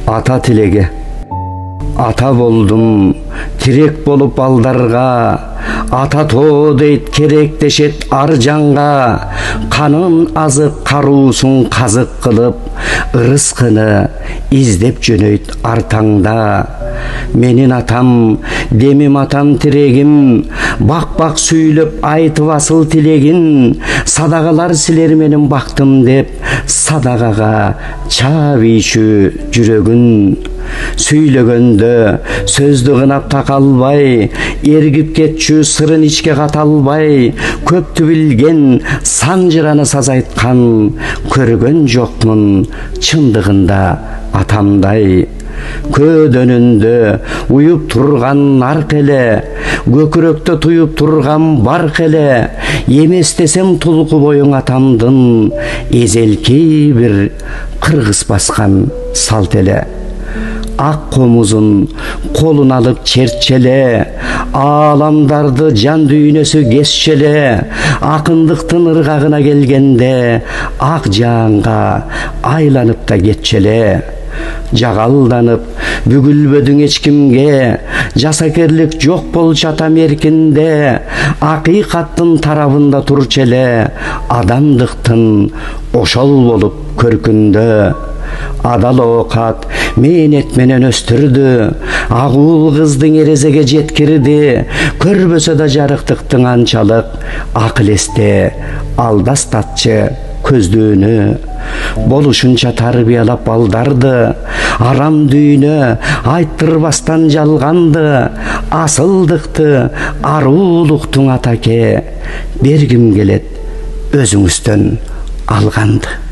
Ата тилеге. Ата болдум, тирек болуп балдарга, ата тоо дейт керектешет ар жанга, канын азык каруусун казык кылып, ырыскыны издеп жөнөйт ар таңда. Менин атам, демим атам тирегим, бак сүйлөп айтып асыл тилегин, садагалар силер менин бактым деп, садагага чаап ийшүү жүрөгүн. Сүйлөгөндө сөздү кынап такалбай, эргип кетчү сырын ичке каталбай, көптү билген санжыраны саз айткан, көргөн жокмун чындыгында атамдай. Көдөнүндө уюп турган нарк эле, көкүрөктө туюп турган барк эле, эмес десем тулку боюң атамдын, эзелки бир кыргыз баскан салт эле. Ак комузун колун алып чертчеле, ааламдарды жан дүйнөсү кесчеле, акындыктын ыргагына келгенде, ак жаанга айланып да кетчеле. Жагалданып бүгүлбөдүң эч кимге, жасакерлик жок болчу атам эркинде, акыйкаттын тарабында турчу эле, адамдыктын ошол болуп көркүндө. Адал оокат мээнет менен өстүрдү, агуул кыздың эрезеге жеткирди, көрбөсө да жарыктыктың анчалык акыл эсте алдастатчы көздүүнү. Болушунча тарбиялап балдарды, арам дүйнө айттырбастан жалганды, асылдыкты аруулуктуң атаке бергим келет өзүңүздөн алганды.